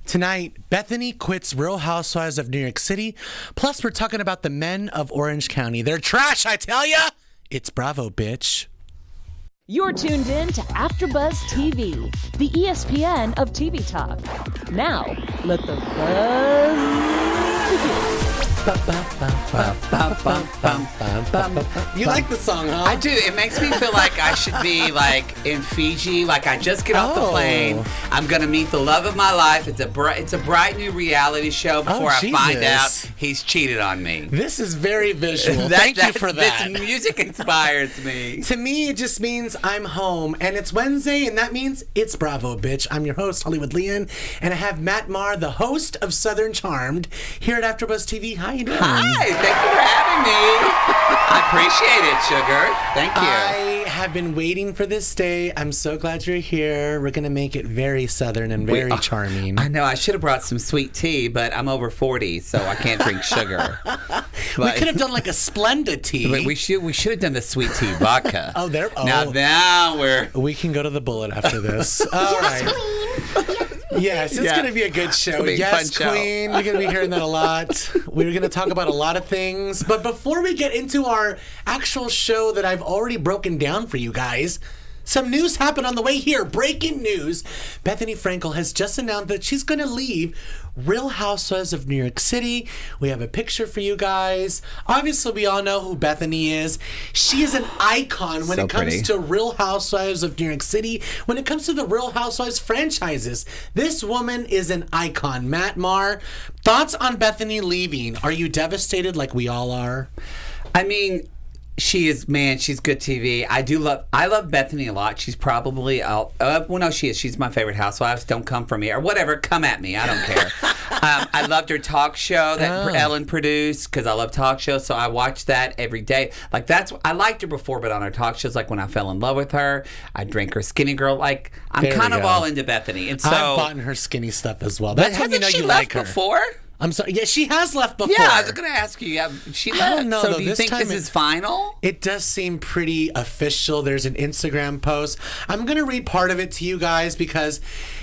Tonight, Bethenny quits Real Housewives of New York City. Plus, we're talking about the men of Orange County. They're trash, I tell ya! It's Bravo, bitch. You're tuned in to AfterBuzz TV, the ESPN of TV talk. Now, let the buzz begin. You like the song, huh? I do. It makes me feel like I should be like in Fiji, like I just get off the plane. I'm gonna meet the love of my life. It's a bright new reality show before I find out he's cheated on me. This is very visual. Thank you for that. This music inspires me. To me, it just means I'm home, and it's Wednesday, and that means it's Bravo, bitch. I'm your host, Hollywood Leon, and I have Matt Marr, the host of Southern Charmed, here at AfterBuzz TV. How you doing? Hi, thank you for having me. I appreciate it, sugar. Thank you. I have been waiting for this day. I'm so glad you're here. We're going to make it very Southern and very charming. I know. I should have brought some sweet tea, but I'm over 40, so I can't drink sugar. We could have done like a Splenda tea. We should have done the sweet tea vodka. Now we can go to the Bullet after this. All right. Yes, it's going to be a good show. Yes, Queen. You're going to be hearing that a lot. We're going to talk about a lot of things. But before we get into our actual show that I've already broken down for you guys, some news happened on the way here. Breaking news. Bethenny Frankel has just announced that she's going to leave Real Housewives of New York City. We have a picture for you guys. Obviously, we all know who Bethenny is. She is an icon when it comes to Real Housewives of New York City. When it comes to the Real Housewives franchises, this woman is an icon. Matt Marr, thoughts on Bethenny leaving? Are you devastated like we all are? I mean, she's good TV. I love Bethenny a lot. She's probably, she's my favorite housewives. Don't come for me or whatever. Come at me. I don't care. I loved her talk show that Ellen produced because I love talk shows. So I watched that every day. I liked her before, but on her talk shows, like when I fell in love with her, I drank her Skinny Girl. Like I'm kind of all into Bethenny. And so I've bought her skinny stuff as well. That's when you know you like her. Before? I'm sorry. Yeah, she has left before. Yeah, I was going to ask you. Yeah, she left. I don't know, so do you think this is final? It does seem pretty official. There's an Instagram post. I'm going to read part of it to you guys because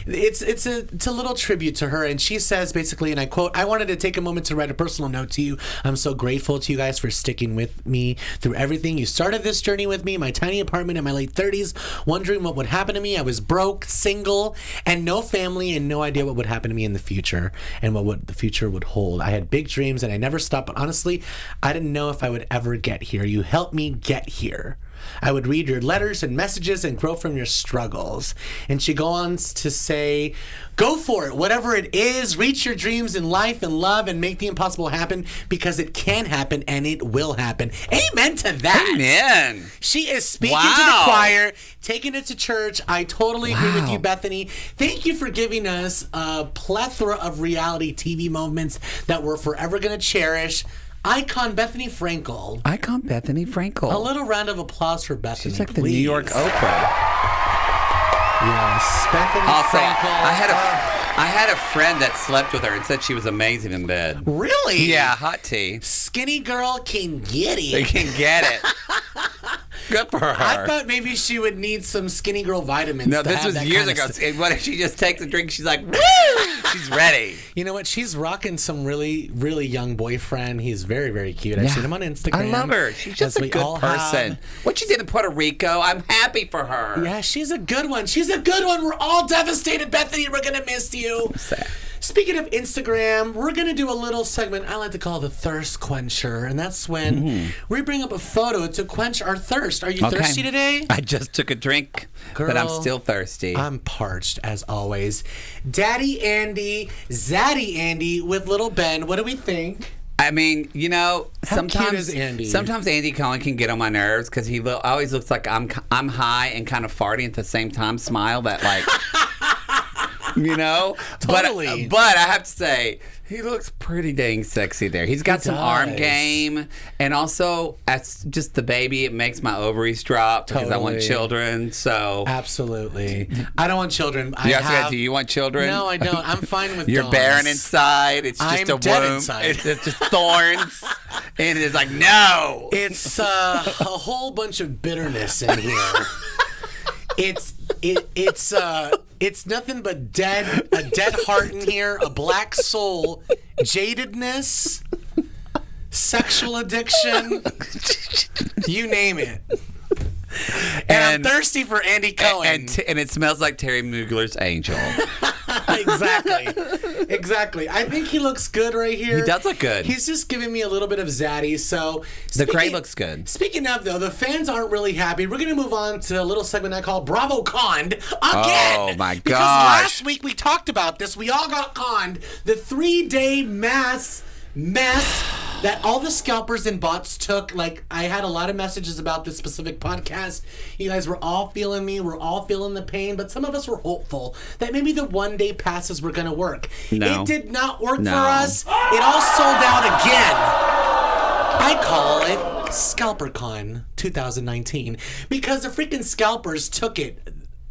it's a little tribute to her. And she says basically, and I quote, "I wanted to take a moment to write a personal note to you. I'm so grateful to you guys for sticking with me through everything. You started this journey with me, my tiny apartment in my late 30s, wondering what would happen to me. I was broke, single, and no family and no idea what would happen to me in the future and what the future would hold. I had big dreams and I never stopped, but honestly, I didn't know if I would ever get here. You helped me get here. I would read your letters and messages and grow from your struggles." And she goes on to say, "Go for it, whatever it is. Reach your dreams in life and love and make the impossible happen because it can happen and it will happen." Amen to that. Amen. She is speaking to the choir, taking it to church. I totally agree with you, Bethenny. Thank you for giving us a plethora of reality TV moments that we're forever going to cherish. Icon Bethenny Frankel. Icon Bethenny Frankel. A little round of applause for Bethenny. She's like the New York Oprah. Yes, Bethenny Frankel. I had a friend that slept with her and said she was amazing in bed. Really? Yeah, hot tea. Skinny girl can get it. They can get it. Good for her. I thought maybe she would need some skinny girl vitamins. No, this was years ago. What if she just takes a drink? She's like, woo! She's ready. You know what? She's rocking some really, really young boyfriend. He's very, very cute. I've seen him on Instagram. I love her. She's just a good person. What she did in Puerto Rico, I'm happy for her. Yeah, she's a good one. She's a good one. We're all devastated, Bethenny. We're going to miss you. Sad. Speaking of Instagram, we're going to do a little segment I like to call the Thirst Quencher, and that's when we bring up a photo to quench our thirst. Are you thirsty today? I just took a drink, but I'm still thirsty. I'm parched, as always. Daddy Andy, Zaddy Andy with little Ben. What do we think? I mean, you know, cute is Andy? Sometimes Andy Cohen can get on my nerves because he always looks like I'm high and kind of farting at the same time. Smile that like... You know? Totally. But I have to say, he looks pretty dang sexy there. He's got some arm game. And also, as just the baby, it makes my ovaries drop because I want children. So absolutely. I don't want children. Do you want children? No, I don't. I'm fine with You're barren inside. It's just a womb. It's just thorns. And it's like, no. It's a whole bunch of bitterness in here. It's It's nothing but a dead heart in here, a black soul, jadedness, sexual addiction, you name it. And I'm thirsty for Andy Cohen. And it smells like Terry Mugler's Angel. Exactly. I think he looks good right here. He does look good. He's just giving me a little bit of zaddy. So the gray looks good. Speaking of, though, the fans aren't really happy. We're going to move on to a little segment I call Bravo Conned again. Oh, my gosh. Because last week we talked about this. We all got conned. The 3-day mess that all the scalpers and bots took. Like, I had a lot of messages about this specific podcast. You guys were all feeling me. We're all feeling the pain. But some of us were hopeful that maybe the 1-day passes were going to work. No. It did not work for us. It all sold out again. I call it ScalperCon 2019 because the freaking scalpers took it.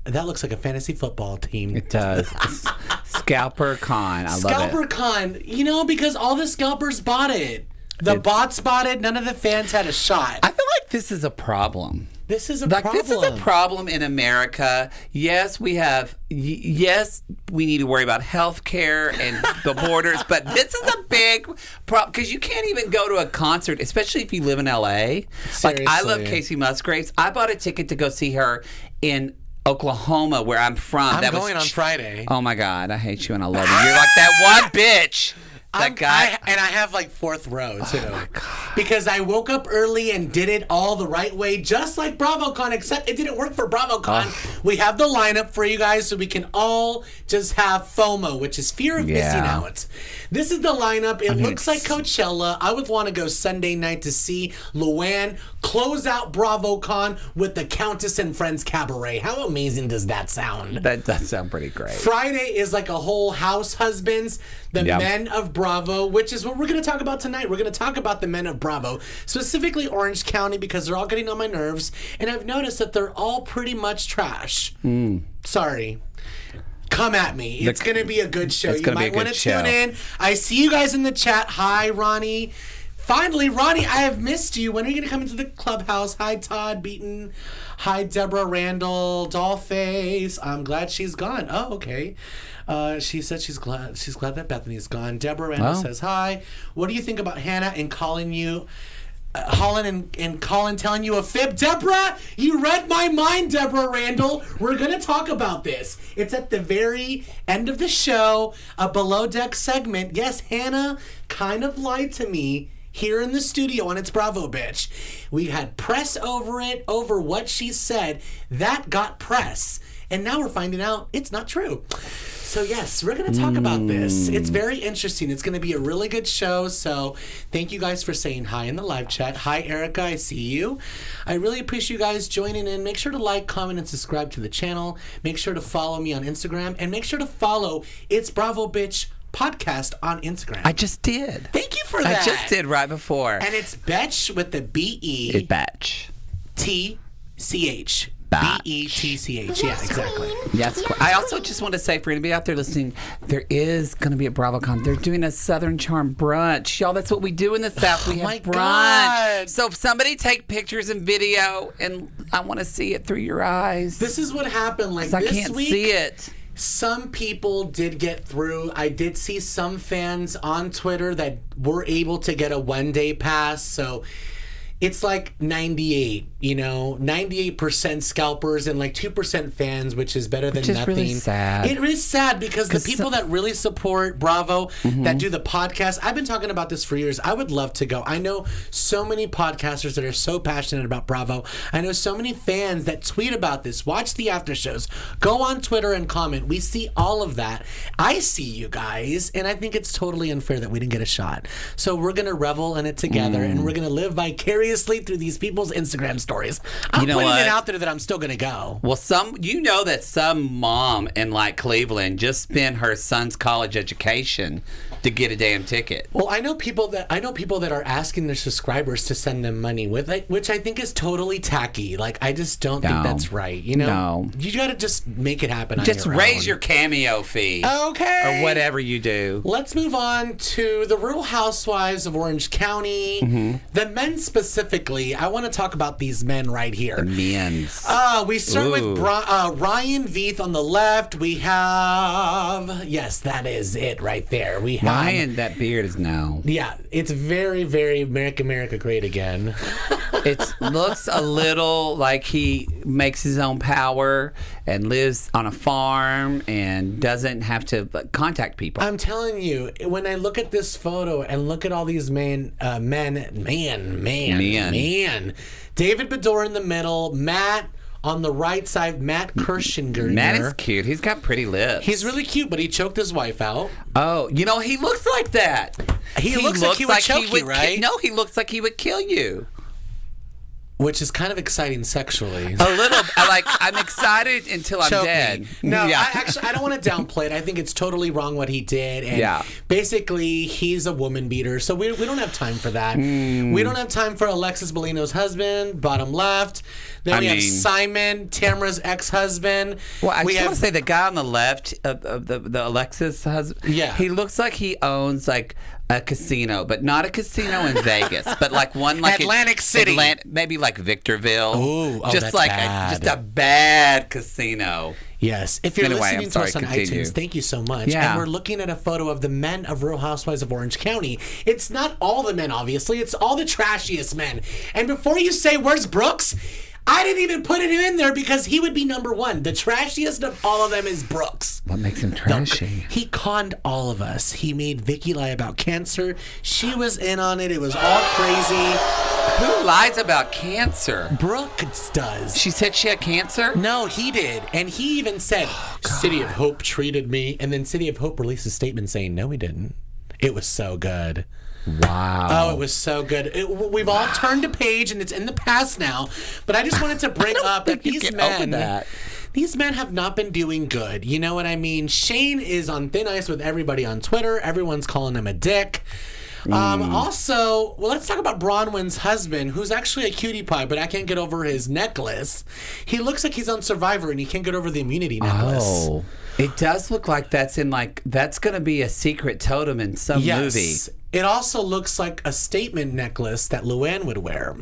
That looks like a fantasy football team. It does. ScalperCon. I love it. ScalperCon, you know, because all the scalpers bought it. The bots bought it. None of the fans had a shot. I feel like this is a problem. This is a problem. This is a problem in America. Yes, we have. Yes, we need to worry about health care and the borders, but this is a big problem because you can't even go to a concert, especially if you live in LA. Seriously. Like, I love Casey Musgraves. I bought a ticket to go see her in Oklahoma, where I'm from. I'm going on Friday. Oh my God, I hate you and I love you. You're like that one bitch. That guy. And I have like 4th row too. Oh my God. Because I woke up early and did it all the right way, just like BravoCon, except it didn't work for BravoCon. We have the lineup for you guys so we can all just have FOMO, which is fear of missing out. This is the lineup. It looks like Coachella. I would want to go Sunday night to see Luann close out BravoCon with the Countess and Friends Cabaret. How amazing does that sound? That does sound pretty great. Friday is like a whole house husbands, the men of Bravo, which is what we're going to talk about tonight. We're going to talk about the men of Bravo, specifically Orange County, because they're all getting on my nerves, and I've noticed that they're all pretty much trash. Sorry. Come at me. It's going to be a good show. You might want to tune in. I see you guys in the chat. Hi, Ronnie. Finally, Ronnie, I have missed you. When are you going to come into the clubhouse? Hi, Todd Beaton. Hi, Deborah Randall. Dollface. I'm glad she's gone. Oh, okay. She said she's glad that Bethenny's gone. Deborah Randall says hi. What do you think about Hannah and calling you? Holland and Colin telling you a fib. Deborah, you read my mind, Deborah Randall. We're going to talk about this. It's at the very end of the show, a below deck segment. Yes, Hannah kind of lied to me here in the studio on It's Bravo, Bitch. We had press over it, over what she said. That got press. And now we're finding out it's not true. So yes, we're going to talk about this. It's very interesting. It's going to be a really good show. So thank you guys for saying hi in the live chat. Hi, Erica. I see you. I really appreciate you guys joining in. Make sure to like, comment, and subscribe to the channel. Make sure to follow me on Instagram. And make sure to follow It's Bravo Bitch podcast on Instagram. I just did. Thank you for that. I just did right before. And it's Betch with the B-E. It's Betch. T-C-H. B-E-T-C-H. Yeah, exactly. Yes. I also just want to say, for anybody out there listening, there is going to be a BravoCon. They're doing a Southern Charm brunch. Y'all, that's what we do in the South. We have brunch. God. So if somebody take pictures and video, and I want to see it through your eyes. This is what happened. Like, I this can't week, see it. Some people did get through. I did see some fans on Twitter that were able to get a 1-day pass. So it's like 98, 98% scalpers and like 2% fans, which is better than nothing. Which is really sad. It is sad because the people that really support Bravo, that do the podcast, I've been talking about this for years. I would love to go. I know so many podcasters that are so passionate about Bravo. I know so many fans that tweet about this. Watch the after shows. Go on Twitter and comment. We see all of that. I see you guys, and I think it's totally unfair that we didn't get a shot. So we're going to revel in it together, and we're going to live vicariously through these people's Instagram stories. I'm putting it out there that I'm still going to go. Well, that some mom in like Cleveland just spent her son's college education to get a damn ticket. Well, I know people that are asking their subscribers to send them money with it, which I think is totally tacky. Like, I just don't think that's right. No. You got to just make it happen. Just raise your cameo fee. Okay. Or whatever you do. Let's move on to the Real Housewives of Orange County. The men specifically. specifically, I want to talk about these men right here. The men's. We start with Ryan Veith on the left. We have, yes, that is it right there. We have Ryan, that beard is now. Yeah, it's very, very Make America Great Again. It looks a little like he makes his own power and lives on a farm and doesn't have to contact people. I'm telling you, when I look at this photo and look at all these men. David Bador in the middle, Matt on the right side, Matt Kirschinger. Matt is cute. He's got pretty lips. He's really cute, but he choked his wife out. Oh, he looks like that. He looks like he would choke you, right? No, he looks like he would kill you. Which is kind of exciting sexually. A little. I'm excited until I'm dead. No, yeah. I don't want to downplay it. I think it's totally wrong what he did. And basically, he's a woman beater. So we don't have time for that. We don't have time for Alexis Bellino's husband, bottom left. Then we have Simon, Tamra's ex-husband. Well, I just want to say the guy on the left, the Alexis husband, he looks like he owns like a casino, but not a casino in Vegas, but like one like Atlantic City, maybe like Victorville. Oh, just that's like bad. Just a bad casino. Yes. If you're listening to us on iTunes, thank you so much. Yeah. And we're looking at a photo of the men of Real Housewives of Orange County. It's not all the men, obviously. It's all the trashiest men. And before you say, where's Brooks? I didn't even put him in there because he would be number one. The trashiest of all of them is Brooks. What makes him trashy? He conned all of us. He made Vicky lie about cancer. She was in on it. It was all crazy. Who lies about cancer? Brooks does. She said she had cancer? No, he did. And he even said, City of Hope treated me. And then City of Hope released a statement saying, no, he didn't. It was so good. Wow. Oh, it was so good. We've all turned a page, and it's in the past now. But I just wanted to bring up that these men have not been doing good. You know what I mean? Shane is on thin ice with everybody on Twitter. Everyone's calling him a dick. Also, let's talk about Bronwyn's husband, who's actually a cutie pie, but I can't get over his necklace. He looks like he's on Survivor, and he can't get over the immunity necklace. Oh, it does look like that's going to be a secret totem in some movie. It also looks like a statement necklace that Luann would wear.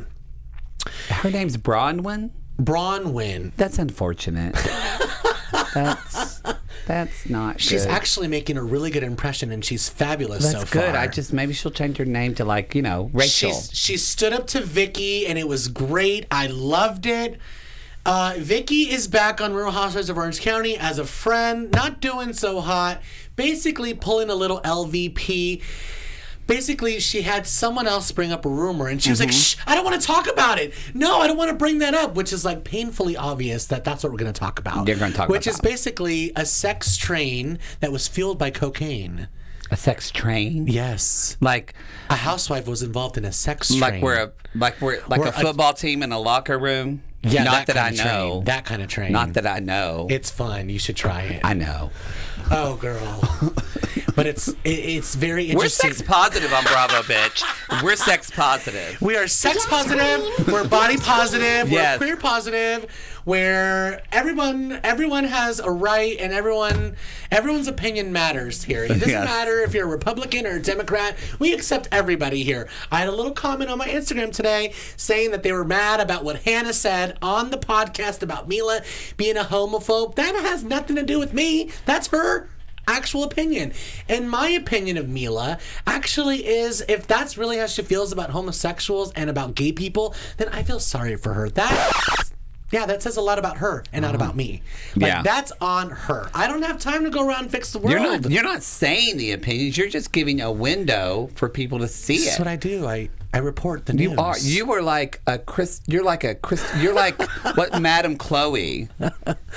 Her name's Bronwyn? Bronwyn. That's unfortunate. That's not good. She's actually making a really good impression, and she's fabulous so far. That's good. Maybe she'll change her name to Rachel. She stood up to Vicky, and it was great. I loved it. Vicky is back on Real Housewives of Orange County as a friend, not doing so hot, basically pulling a little LVP. Basically, she had someone else bring up a rumor, and she was like, shh, I don't want to talk about it. No, I don't want to bring that up, which is like painfully obvious that that's what we're going to talk about. You're going to talk about which is basically a sex train that was fueled by cocaine. A sex train? Yes. Like a housewife was involved in a sex train. Like a football team in a locker room? Yeah, not that I know. Train. That kind of train. Not that I know. It's fun. You should try it. I know. Oh, girl. But it's very interesting. We're sex positive on Bravo, bitch. We're sex positive. We are sex positive. We're body positive. We're queer positive. Where everyone has a right, and everyone's opinion matters here. It doesn't matter if you're a Republican or a Democrat. We accept everybody here. I had a little comment on my Instagram today saying that they were mad about what Hannah said on the podcast about Mila being a homophobe. That has nothing to do with me. That's her actual opinion. And my opinion of Mila actually is, if that's really how she feels about homosexuals and about gay people, then I feel sorry for her. That says a lot about her and not about me. That's on her. I don't have time to go around and fix the world. You're not saying the opinions. You're just giving a window for people to see it. That's what I do. I report the news. You were like a Chris. You're like what, Madam Chloe?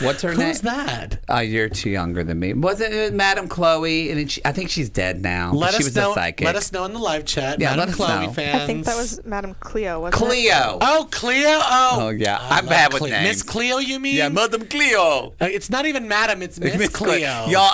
What's her name? Who's that? You're too younger than me. Wasn't it Madam Chloe? And I think she's dead now. She was a psychic. Let us know in the live chat. Yeah, Madam Chloe fans. I think that was Madam Cleo. Wasn't Cleo. It? Oh, Cleo. Oh yeah. I'm bad with names. Miss Cleo, you mean? Yeah, Madam Cleo. It's not even Madam. It's Miss Cleo. Y'all,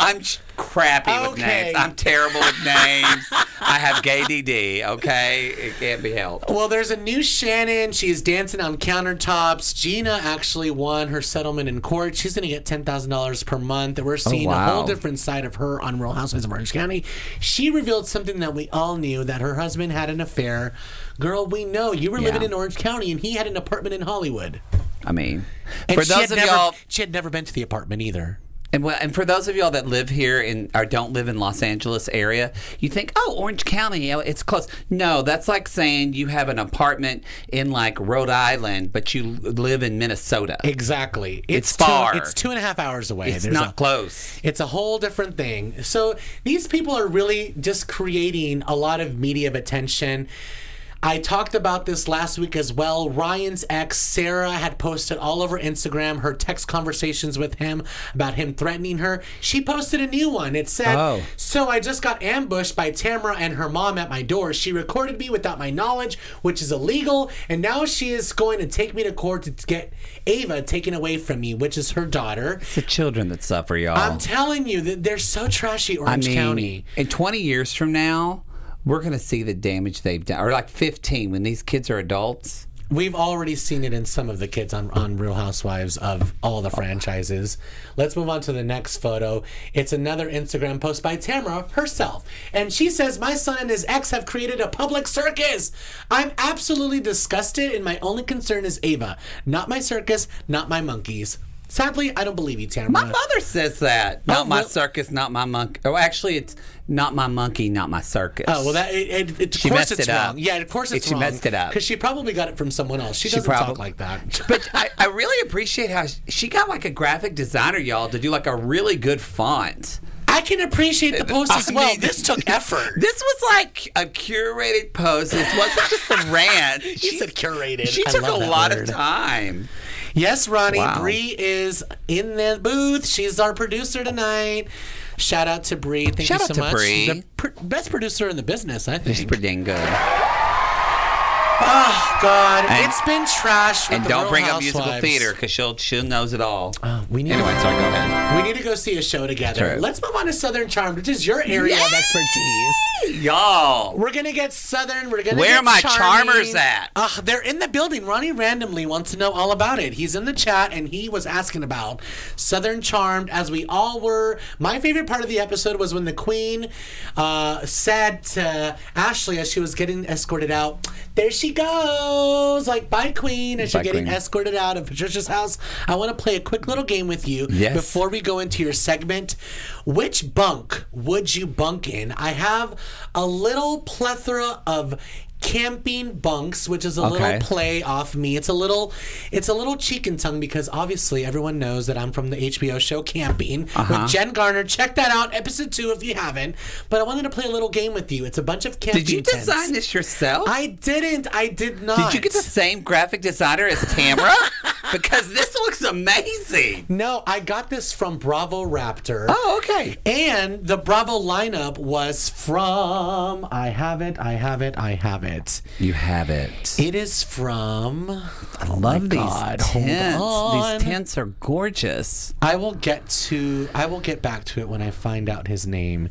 crappy with Okay. names. I'm terrible with names. I have gay DD, okay? It can't be helped. Well, there's a new Shannon. She's dancing on countertops. Gina actually won her settlement in court. She's going to get $10,000 per month. And we're seeing a whole different side of her on Real Housewives of Orange County. She revealed something that we all knew, that her husband had an affair. Girl, we know. You were living in Orange County, and he had an apartment in Hollywood. I mean, And for those of y'all... She had never been to the apartment either. And for those of y'all that live here or don't live in Los Angeles area, you think, oh, Orange County, it's close. No, that's like saying you have an apartment in like Rhode Island, but you live in Minnesota. Exactly. It's far. It's 2.5 hours away. It's not close. It's a whole different thing. So these people are really just creating a lot of media attention. I talked about this last week as well. Ryan's ex, Sarah, had posted all over Instagram her text conversations with him about him threatening her. She posted a new one. It said, So I just got ambushed by Tamra and her mom at my door. She recorded me without my knowledge, which is illegal. And now she is going to take me to court to get Ava taken away from me, which is her daughter. It's the children that suffer, y'all. I'm telling you, that they're so trashy, Orange County. In 20 years from now, we're going to see the damage they've done. Or like 15, when these kids are adults. We've already seen it in some of the kids on Real Housewives of all the franchises. Let's move on to the next photo. It's another Instagram post by Tamra herself. And she says, my son and his ex have created a public circus. I'm absolutely disgusted, and my only concern is Ava. Not my circus, not my monkeys. Sadly, I don't believe you, Tamra. My mother says that. Not my circus, not my monkey. Oh, actually, it's not my monkey, not my circus. Oh, well, of course it's wrong. Yeah, of course it's wrong. She messed it up. Because she probably got it from someone else. She doesn't talk like that. But I really appreciate how she got like a graphic designer, y'all, to do like a really good font. I can appreciate the post as well. This took effort. This was like a curated post. This wasn't just a rant. You said curated. She took a lot of time. Yes, Ronnie. Bree is in the booth. She's our producer tonight. Shout out to Bree. Thank you so much. Bree. The best producer in the business, I think. She's pretty dang good. Oh, God. It's been trash with and the don't Real bring up Housewives. musical theater, because she knows it all. Anyway, sorry, go ahead. We need to go see a show together. True. Let's move on to Southern Charm, which is your area of expertise. Y'all. We're going to get Southern. We're going to Where get are my charming. charmers at? They're in the building. Ronnie randomly wants to know all about it. He's in the chat, and he was asking about Southern Charmed, as we all were. My favorite part of the episode was when the Queen said to Ashley as she was getting escorted out, there she goes, like, bye, Queen, as you're getting escorted out of Patricia's house. I want to play a quick little game with you before we go into your segment. Which bunk would you bunk in? I have a little plethora of camping bunks, which is a little play off me. It's a little cheek and tongue, because obviously everyone knows that I'm from the HBO show Camping with Jen Garner. Check that out, episode 2 if you haven't. But I wanted to play a little game with you. It's a bunch of camping Did you tents. design this yourself? I didn't. I did not. Did you get the same graphic designer as Tamra? Because this looks amazing. No, I got this from Bravo Raptor. Oh, okay. And the Bravo lineup was from... I have it. You have it. It is from... I love these tents. Hold on. These tents are gorgeous. I will get back to it when I find out his name.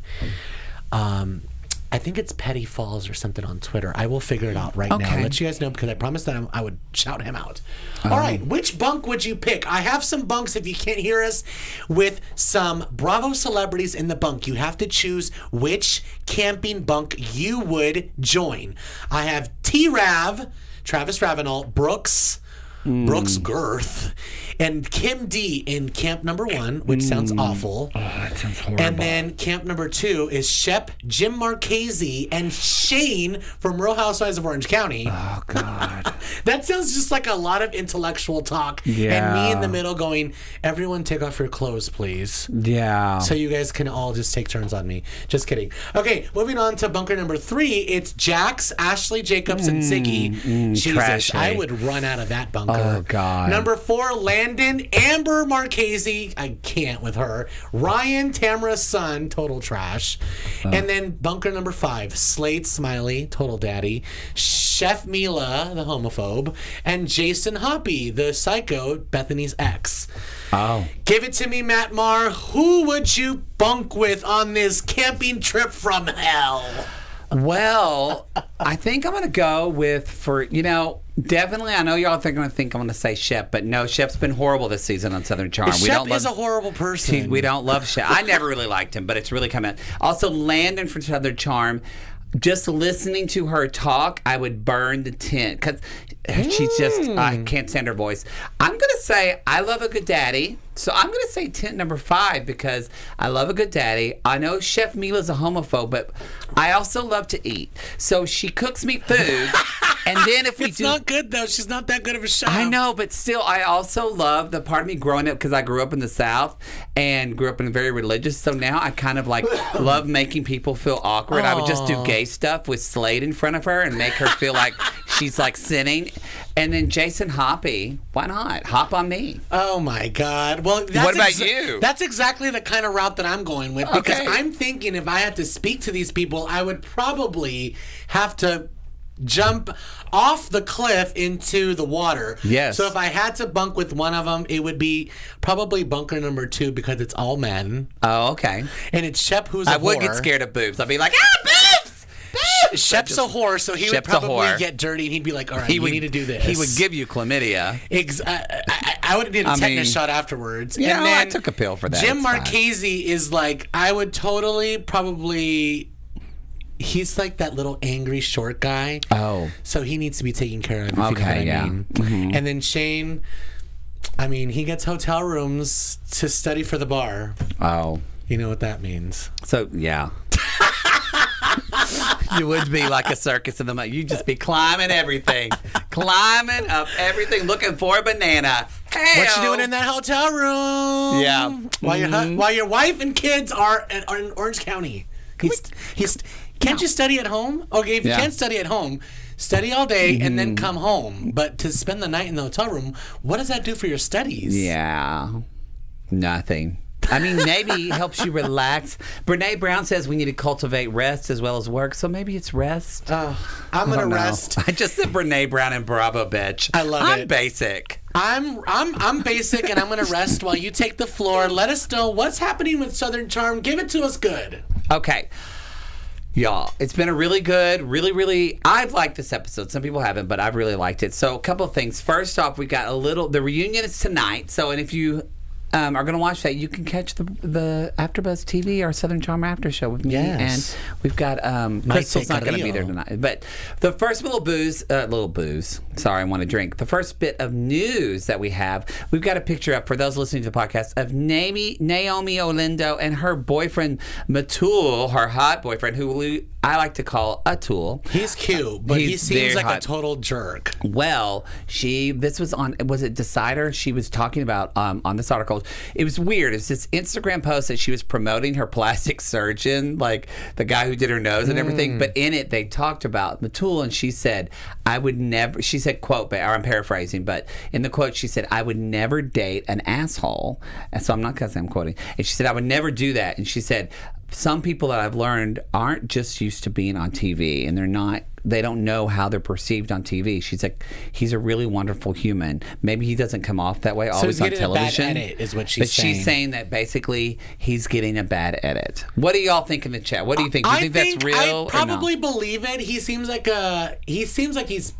I think it's Petty Falls or something on Twitter. I will figure it out right now. I'll let you guys know, because I promised that I would shout him out. All right, which bunk would you pick? I have some bunks, if you can't hear us, with some Bravo celebrities in the bunk. You have to choose which camping bunk you would join. I have T-Rav, Travis Ravenel, Brooks Girth, and Kim D in camp number 1, which sounds awful. Oh, that sounds horrible. And then camp number 2 is Shep, Jim Marchese, and Shane from Real Housewives of Orange County. Oh, God. That sounds just like a lot of intellectual talk. And me in the middle going, everyone take off your clothes, please. Yeah. So you guys can all just take turns on me. Just kidding. Okay, moving on to bunker number 3. It's Jax, Ashley Jacobs, and Ziggy. Jesus, trashy. I would run out of that bunker. Oh, God. Number 4, Landon, Amber Marchese. I can't with her. Ryan, Tamra's son, total trash. And then bunker number 5, Slade Smiley, total daddy. Chef Mila, the homophobe. And Jason Hoppy, the psycho, Bethenny's ex. Oh. Give it to me, Matt Marr. Who would you bunk with on this camping trip from hell? Well, I think I'm going to go with, definitely, I know y'all are going to think I'm going to say Shep, but no, Shep's been horrible this season on Southern Charm. Shep is a horrible person. We don't love Shep. I never really liked him, but it's really come out. Also, Landon from Southern Charm, just listening to her talk, I would burn the tent because she's just, I can't stand her voice. I'm going to say I love a good daddy. So I'm going to say tent number 5 because I love a good daddy. I know Chef Mila's a homophobe, but I also love to eat. So she cooks me food. And then if we It's not good, though. She's not that good of a chef. I know, but still, I also love the part of me growing up because I grew up in the South and grew up in a very religious. So now I kind of love making people feel awkward. I would just do gay stuff with Slade in front of her and make her feel like she's sinning. And then Jason Hoppy, why not? Hop on me. Oh my God. Well, what about you? That's exactly the kind of route that I'm going with because Okay. I'm thinking if I had to speak to these people, I would probably have to jump off the cliff into the water. Yes. So if I had to bunk with one of them, it would be probably bunker number 2 because it's all men. Oh, okay. And it's Shep who's a whore. I would get scared of boobs. I'd be like, boobs! Shep's a whore, so he would Shep's a probably whore. get dirty and he'd be like, all right, we need to do this. He would give you chlamydia. I would need a tetanus mean, shot afterwards. Yeah, and then I took a pill for that. Jim It's fine. Marchese is I would totally probably... He's like that little angry short guy. Oh. So he needs to be taken care of, if you know what I mean. Mm-hmm. And then Shane, he gets hotel rooms to study for the bar. Oh. You know what that means. So, yeah. You would be like a circus in the mud. You'd just be climbing everything. Climbing up everything, looking for a banana. Hey, What you doing in that hotel room? Yeah. While your wife and kids are in Orange County. Can't you study at home? Okay, if you can't study at home, study all day and then come home. But to spend the night in the hotel room, what does that do for your studies? Yeah. Nothing. Maybe helps you relax. Brene Brown says we need to cultivate rest as well as work, so maybe it's rest. I'm gonna rest. I just said Brene Brown and Bravo, bitch. I love I'm it. basic. I'm basic and I'm gonna rest while you take the floor. Let us know what's happening with Southern Charm. Give it to us good. Okay. Y'all, it's been a really good, really, I've liked this episode. Some people haven't, but I've really liked it. So a couple of things. First off, we got the reunion is tonight. So, and if you are going to watch that, you can catch the AfterBuzz TV, our Southern Charm after show with me. Yes. And we've got, Crystal's not going to be there tonight. But the first little booze, sorry, I want to drink. The first bit of news that we have, we've got a picture up for those listening to the podcast of Naomi Olindo and her boyfriend, Matul, her hot boyfriend, who I like to call Atul. He's cute, but he He's seems very like hot. a total jerk. Well, this was it Decider? She was talking about on this article. It was weird. It's this Instagram post that she was promoting her plastic surgeon, like the guy who did her nose and everything. But in it, they talked about Matul, and she said, "I would never." She said, "Quote," or I'm paraphrasing, but in the quote, she said, "I would never date an asshole." And so I'm not because I'm quoting. And she said, "I would never do that." And she said, some people that I've learned aren't just used to being on TV, and they don't know how they're perceived on TV. She's like, he's a really wonderful human. Maybe he doesn't come off that way always on television. A bad edit is what she's saying. But she's saying that basically he's getting a bad edit. What do y'all think in the chat? What do you think? Do you think that's real? I probably believe it. He seems like he's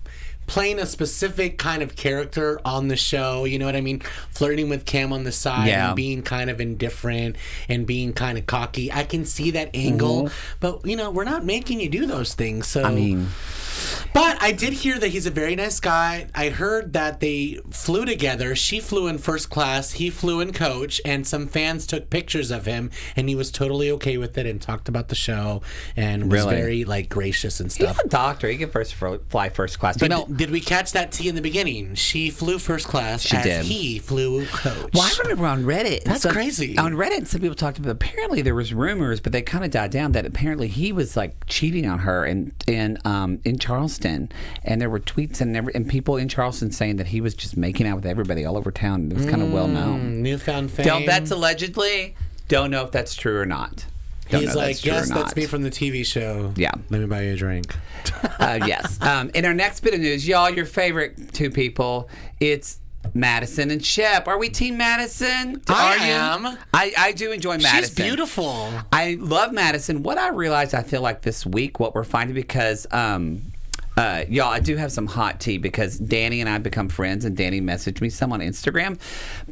playing a specific kind of character on the show, you know what I mean? Flirting with Cam on the side and being kind of indifferent and being kind of cocky. I can see that angle, but we're not making you do those things. So but I did hear that he's a very nice guy. I heard that they flew together. She flew in first class, he flew in coach, and some fans took pictures of him, and he was totally okay with it and talked about the show and was very gracious and stuff. He's a doctor. He can fly first class. But did we catch that tea in the beginning? She flew first class he flew coach. Well, I remember on Reddit. That's crazy. On Reddit, some people talked about, apparently there was rumors, but they kind of died down, that apparently he was cheating on her in Charleston. And there were tweets and people in Charleston saying that he was just making out with everybody all over town. It was kind of well known. Newfound fame. That's allegedly. Don't know if that's true or not. He's like, yes, that's me from the TV show. Yeah. Let me buy you a drink. Yes. In our next bit of news, y'all, your favorite two people, it's Madison and Shep. Are we Team Madison? I Are you? am. I do enjoy Madison. She's beautiful. I love Madison. What I realized, I feel like this week, what we're finding, because y'all, I do have some hot tea because Danny and I become friends, and Danny messaged me some on Instagram.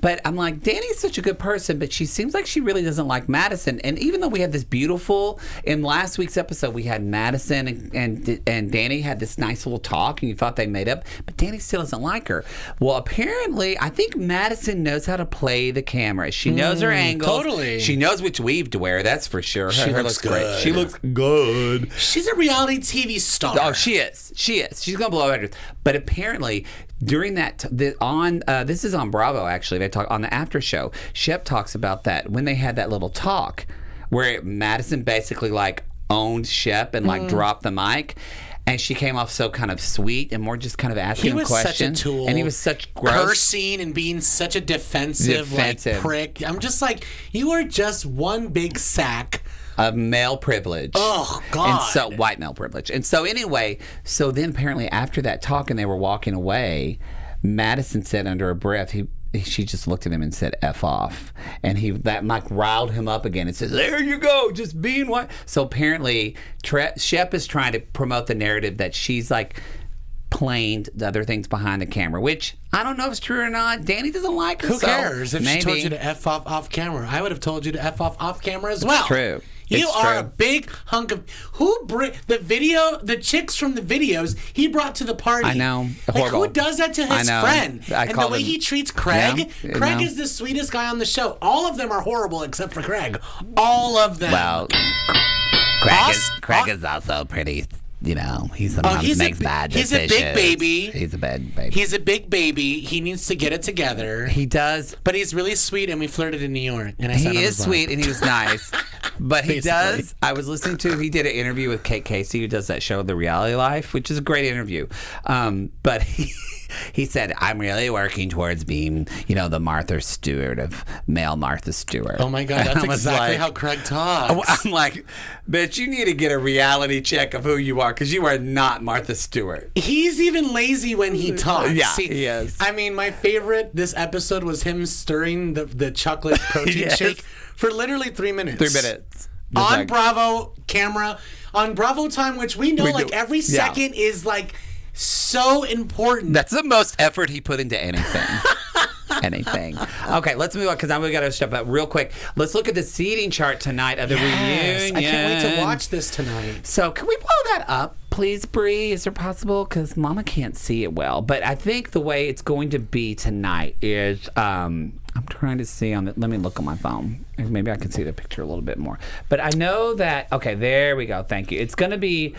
But I'm like, Danny's such a good person, but she seems like she really doesn't like Madison. And even though we had this beautiful, in last week's episode, we had Madison and Danny had this nice little talk, and you thought they made up, but Danny still doesn't like her. Well, apparently, I think Madison knows how to play the camera. She knows her angles. Totally. She knows which weave to wear, that's for sure. She Her looks great. good. She looks good. She's a reality TV star. Oh, she is. She is. She's gonna blow out. But apparently, during that, this is on Bravo. Actually, they talk on the after show. Shep talks about that when they had that little talk, where Madison basically like owned Shep and like dropped the mic. And she came off so kind of sweet and more just kind of asking him questions. He was such a tool. And he was such gross. Cursing and being such a defensive. Like, prick. I'm just like, you are just one big sack of male privilege. Oh, God. And so, white male privilege. And so anyway, so then apparently after that talk and they were walking away, Madison said under her breath, she just looked at him and said, F off. And that like riled him up again and said, there you go, just being white. So apparently Shep is trying to promote the narrative that she's like playing the other things behind the camera, which I don't know if it's true or not. Danny doesn't like her. Who cares if she told you to F off camera? I would have told you to F off camera as well. True. You are a big hunk of the chicks from the videos he brought to the party. I know. Like, who does that to his friend? And the way he treats Craig. Yeah, Craig is the sweetest guy on the show. All of them are horrible except for Craig. All of them. Well, Craig is also pretty. You know, he sometimes makes bad decisions. He's a big baby. He's a bad baby. He's a big baby. He needs to get it together. He does. But he's really sweet, and we flirted in New York. And he is sweet, and he was nice. But he does. I was listening he did an interview with Kate Casey, who does that show, The Reality Life, which is a great interview. But he said, I'm really working towards being, the Martha Stewart of male Martha Stewart. Oh, my God. That's exactly how Craig talks. I'm like, bitch, you need to get a reality check of who you are, because you are not Martha Stewart. He's even lazy when he talks. Yeah, he is. I mean, my favorite this episode was him stirring the chocolate protein shake for literally 3 minutes. 3 minutes. On Bravo camera, on Bravo time, which we know every second is like so important. That's the most effort he put into anything. Okay, let's move on because we got to step up real quick. Let's look at the seating chart tonight of the reunion. I can't wait to watch this tonight. So can we blow that up, please, Bree? Is it possible? Because Mama can't see it well. But I think the way it's going to be tonight is I'm trying to see let me look on my phone. Maybe I can see the picture a little bit more. But I know that, okay, there we go. Thank you. It's going to be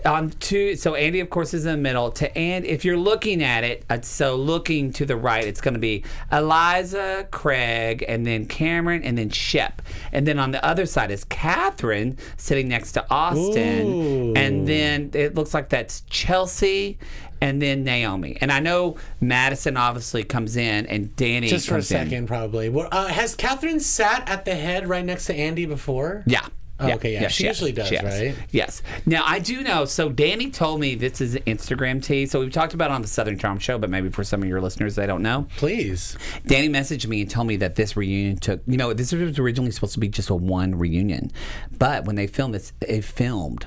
on two. So Andy, of course, is in the middle. And if you're looking at it, so looking to the right, it's going to be Eliza, Craig, and then Cameron, and then Shep. And then on the other side is Catherine sitting next to Austin. Ooh. And then it looks like that's Chelsea. And then Naomi. And I know Madison obviously comes in, and Danny just for a comes in. second, probably. Has Catherine sat at the head right next to Andy before? Yeah. Oh, okay, yeah. She usually does, right? Yes. Now, I do know, so Danny told me this is an Instagram tea. So we've talked about it on the Southern Charm Show, but maybe for some of your listeners, they don't know. Please. Danny messaged me and told me that this reunion took, this was originally supposed to be just a one reunion. But when they filmed this, they filmed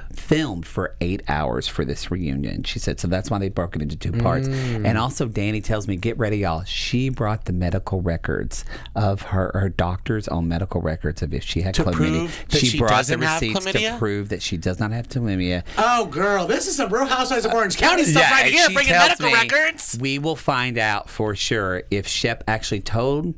for 8 hours for this reunion. She said, so that's why they broke it into two parts. And also, Danny tells me, get ready, y'all. She brought the medical records of her doctor's own medical records of if she had chlamydia. She brought the receipts to prove that she does not have chlamydia. Oh, girl, this is some Real Housewives of Orange County stuff right here, bringing medical records. We will find out for sure if Shep actually told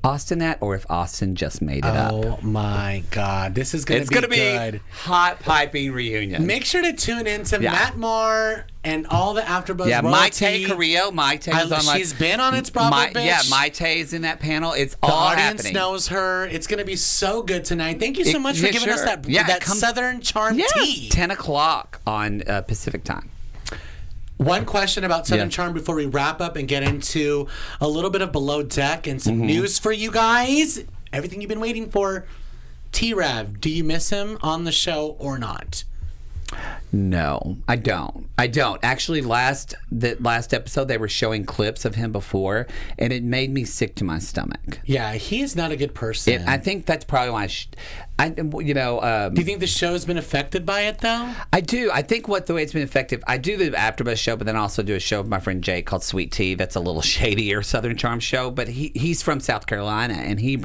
Austin that, or if Austin just made it up. Oh my God, this is going to be good. It's going to be hot piping reunion. Make sure to tune in to Matt Moore and all the AfterBuzz. Yeah, Maite Carrillo. Maite is on. She's been on It's Bravo, bitch. Yeah, Maite is in that panel. It's the all audience happening. knows her. It's going to be so good tonight. Thank you so much for giving us that Southern Charm tea. 10 o'clock on Pacific time. One question about Southern Charm before we wrap up and get into a little bit of Below Deck and some news for you guys. Everything you've been waiting for. T-Rav, do you miss him on the show or not? No, I don't. Actually, the last episode they were showing clips of him before, and it made me sick to my stomach. Yeah, he is not a good person. I think that's probably why. Do you think the show's been affected by it though? I do. I think the way it's been effective. I do the AfterBuzz show, but then I also do a show with my friend Jake called Sweet Tea. That's a little shadier Southern Charm show. But he's from South Carolina, and he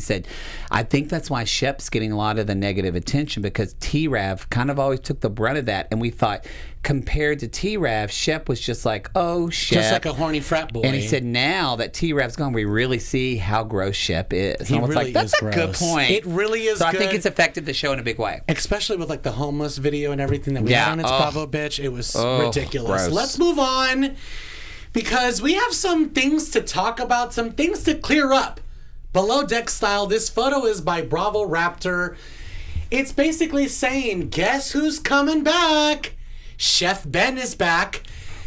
said, I think that's why Shep's getting a lot of the negative attention because T-Rav kind of always took the brunt of that, and we thought compared to T-Rav, Shep was just like, oh, Shep. Just like a horny frat boy. And he said, now that T-Rav's gone, we really see how gross Shep is. He and I was really like, that's is a gross. good point. It really is so good. I think it's affected the show in a big way. Especially with like the homeless video and everything that we had on its Bravo bitch. It was ridiculous. Gross. Let's move on because we have some things to talk about, some things to clear up. Below Deck style, this photo is by Bravo Raptor. It's basically saying, guess who's coming back? Chef Ben is back.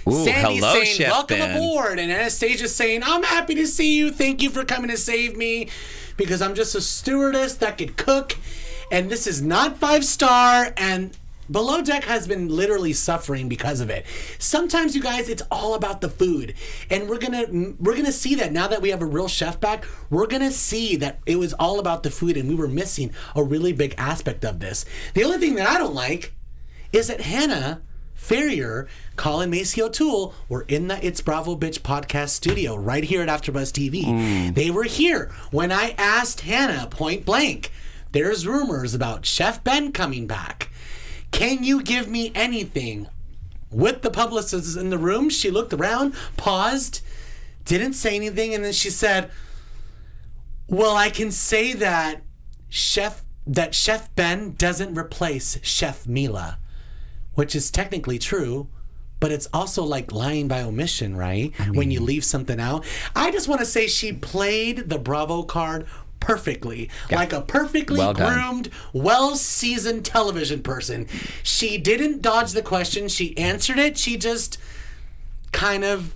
Ooh, Sandy's hello, saying, Chef welcome Ben. aboard. And Anastasia's saying, I'm happy to see you. Thank you for coming to save me because I'm just a stewardess that could cook. And this is not 5-star. And Below Deck has been literally suffering because of it. Sometimes, you guys, it's all about the food. And we're gonna see that now that we have a real chef back. We're gonna see that it was all about the food and we were missing a really big aspect of this. The only thing that I don't like is that Hannah Ferrier, Colin Macy O'Toole were in the It's Bravo Bitch podcast studio right here at AfterBuzz TV. They were here when I asked Hannah point blank, there's rumors about Chef Ben coming back. Can you give me anything? With the publicist in the room, she looked around, paused, didn't say anything, and then she said, well, I can say that Chef Ben doesn't replace Chef Mila. Which is technically true, but it's also like lying by omission, right? When you leave something out. I just want to say she played the Bravo card perfectly. Yeah. Like a perfectly groomed, well-seasoned television person. She didn't dodge the question. She answered it. She just kind of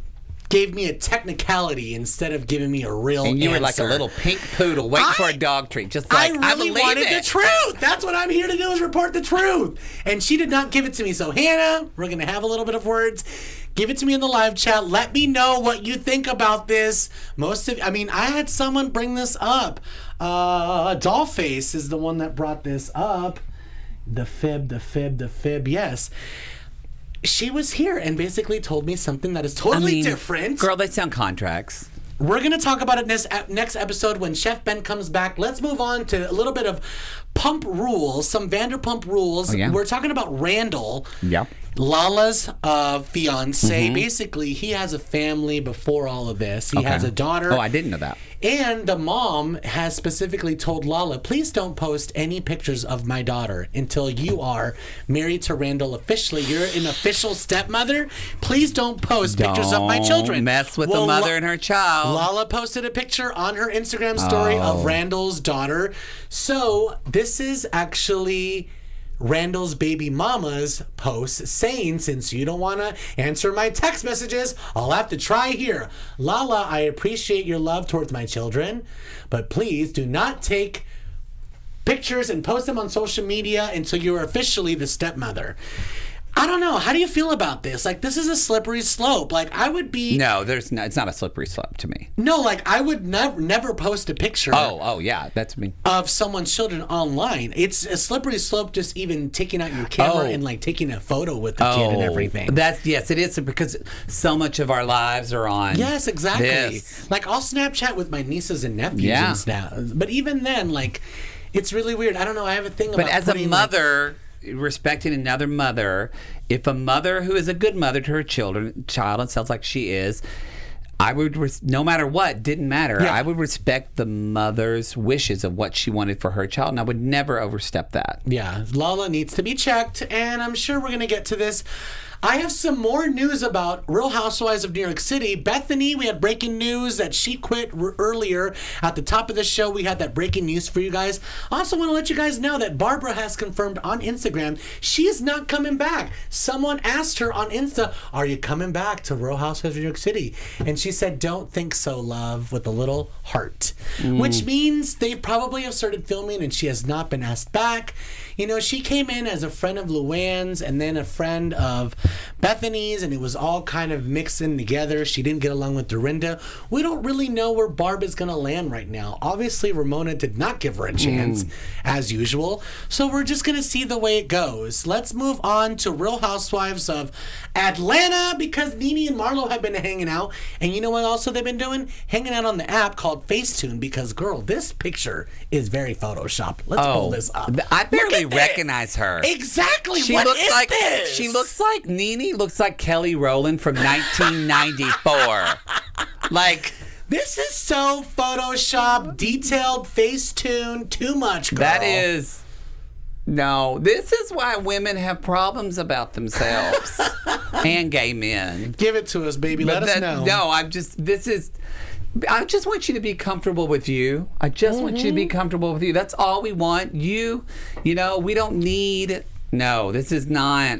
gave me a technicality instead of giving me a real answer. And you were like a little pink poodle waiting for a dog treat. Just like, I really wanted it. the truth. That's what I'm here to do, is report the truth. And she did not give it to me. So, Hannah, we're going to have a little bit of words. Give it to me in the live chat. Let me know what you think about this. I had someone bring this up. Dollface is the one that brought this up. The fib, yes. She was here and basically told me something that is totally different. Girl, they sound contracts. We're going to talk about it next episode when Chef Ben comes back. Let's move on to a little bit of pump rules, some Vanderpump rules. Oh, yeah. We're talking about Randall. Yeah. Lala's fiance. Basically, he has a family before all of this. He has a daughter. Oh, I didn't know that. And the mom has specifically told Lala, please don't post any pictures of my daughter until you are married to Randall officially. You're an official stepmother. Please don't post pictures of my children. Mess with the mother and her child. Lala posted a picture on her Instagram story of Randall's daughter. So this is actually Randall's baby mama's post saying, since you don't want to answer my text messages, I'll have to try here. Lala, I appreciate your love towards my children, but please do not take pictures and post them on social media until you're officially the stepmother. I don't know. How do you feel about this? Like, this is a slippery slope. Like, I would be... No, it's not a slippery slope to me. No, like, I would never post a picture... Oh, yeah, that's me. ...of someone's children online. It's a slippery slope just even taking out your camera and, like, taking a photo with the kid and everything. Yes, it is, because so much of our lives are on... Yes, exactly. This. Like, I'll Snapchat with my nieces and nephews and stuff. But even then, like, it's really weird. I don't know. I have a thing about... But as a mother... respecting another mother, if a mother who is a good mother to her child, and sounds like she is, I would, no matter what, didn't matter. Yeah. I would respect the mother's wishes of what she wanted for her child, and I would never overstep that. Yeah, Lala needs to be checked, and I'm sure we're going to get to this. I have some more news about Real Housewives of New York City. Bethenny, we had breaking news that she quit earlier. At the top of the show, we had that breaking news for you guys. Also want to let you guys know that Barbara has confirmed on Instagram she is not coming back. Someone asked her on Insta, are you coming back to Real Housewives of New York City? And she said, don't think so, love, with a little heart. Which means they probably have started filming and she has not been asked back. You know, she came in as a friend of Luann's and then a friend of Bethenny's, and it was all kind of mixing together. She didn't get along with Dorinda. We don't really know where Barb is going to land right now. Obviously, Ramona did not give her a chance, as usual. So we're just going to see the way it goes. Let's move on to Real Housewives of Atlanta, because Nene and Marlo have been hanging out. And you know what also they've been doing? Hanging out on the app called Facetune, because, girl, this picture is very Photoshopped. Let's pull this up. I barely recognize her. Exactly. She What looks is like this? she looks like Nene looks like Kelly Rowland from 1994. Like, This is so Photoshop, detailed, Facetune, too much, girl. that is no. This is why women have problems about themselves and gay men. Give it to us, baby. Let us know. No, I just want you to be comfortable with you. I just want you to be comfortable with you. That's all we want. You know, we don't need. No, this is not.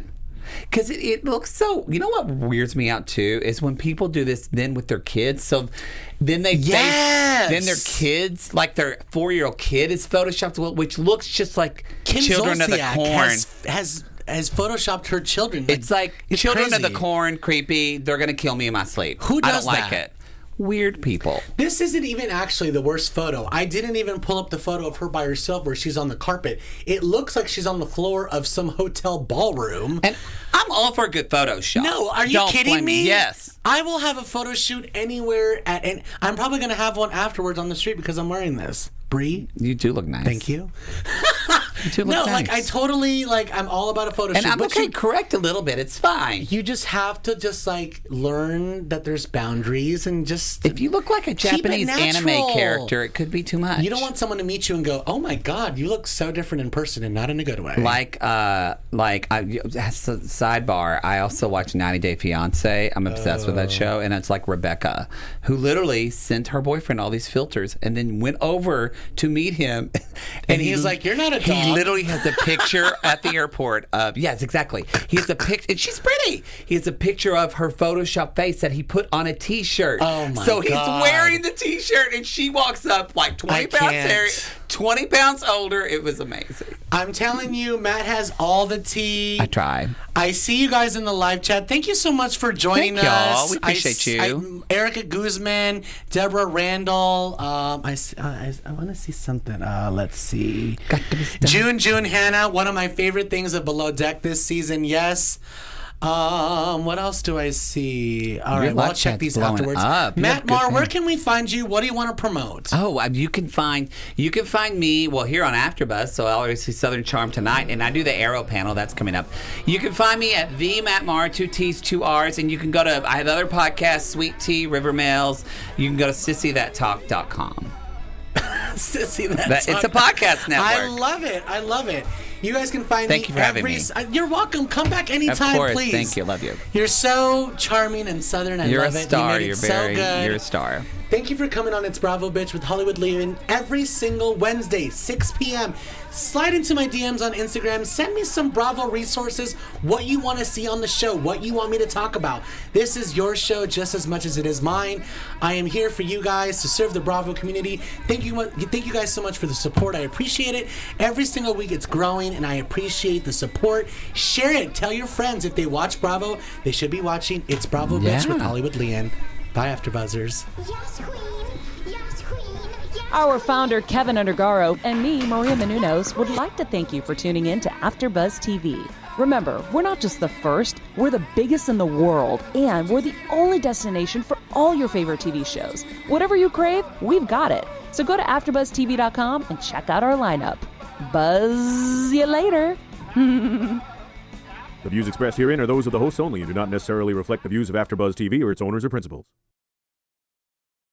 Because it looks so. You know what weirds me out too is when people do this then with their kids. So then then their kids, like their 4-year-old kid, is photoshopped, which looks just like Kim Children of the Zolciak Corn. has photoshopped her children. It's like it's Children of crazy. the Corn, creepy. They're gonna kill me in my sleep. Who I does don't like that? it. Weird people. This isn't even actually the worst photo. I didn't even pull up the photo of her by herself where she's on the carpet. It looks like she's on the floor of some hotel ballroom. And I'm all for a good Photoshop. No, are you Don't kidding blame me? Yes. I will have a photo shoot anywhere and I'm probably going to have one afterwards on the street because I'm wearing this. Bree? You do look nice. Thank you. You do look No, nice. like I totally I'm all about a photo And shoot. I'm but okay. Correct a little bit. It's fine. you just have to just learn that there's boundaries and just If you look like a keep it Japanese anime natural. character, it could be too much. You don't want someone to meet you and go, "Oh my God, you look so different in person," and not in a good way. Sidebar. I also watch 90 Day Fiance. I'm obsessed with that show, and it's like Rebecca, who literally sent her boyfriend all these filters, and then went over to meet him, and he's like, "You're not a dog." He literally has a picture at the airport of yes, exactly. He has a picture, and she's pretty. He has a picture of her Photoshop face that he put on a T-shirt. Oh my So God. he's wearing the T-shirt, and she walks up like 20 I pounds can't. hair, 20 pounds older. It was amazing. I'm telling you, Matt has all the tea. I try. I see you guys in the live chat. Thank you so much for joining Thank y'all. us. We appreciate you. Erica Guzman, Deborah Randall. I want to see something. Let's see. Got to be stunned. June Hannah, one of my favorite things of Below Deck this season. Yes. What else do I see? All right, well, I'll live check chat's these blowing afterwards. up. You Matt have good Marr, where things. can we find you? What do you want to promote? Oh, you can find me, well, here on AfterBuzz, so I'll always see Southern Charm tonight, and I do the Arrow panel, that's coming up. You can find me at the Matt Marr, 2 T's, 2 R's, and you can go to, I have other podcasts, Sweet Tea, River Mails. You can go to sissythattalk.com. Sissy, that's It's a podcast network. I love it. I love it. You guys can find Thank me you for having every. me. You're welcome. Come back anytime, Of course, please. thank you, love you. You're so charming and southern. I You're love a it. star. You made You're it very, so good. you're a star. Thank you for coming on It's Bravo Bitch with Hollywood Leaving every single Wednesday, 6 p.m. Slide into my DMs on Instagram. Send me some Bravo resources, what you want to see on the show, what you want me to talk about. This is your show just as much as it is mine. I am here for you guys to serve the Bravo community. Thank you guys so much for the support. I appreciate it. Every single week it's growing, and I appreciate the support. Share it. Tell your friends if they watch Bravo, they should be watching It's Bravo Bitch with Hollywood Leanne. Bye, AfterBuzzers. Yes, queen. Yes, queen. Yes. Our founder, Keven Undergaro, and me, Maria Menounos, would like to thank you for tuning in to AfterBuzz TV. Remember, we're not just the first, we're the biggest in the world, and we're the only destination for all your favorite TV shows. Whatever you crave, we've got it. So go to AfterBuzzTV.com and check out our lineup. Buzz you later. The views expressed herein are those of the hosts only and do not necessarily reflect the views of AfterBuzz TV or its owners or principals.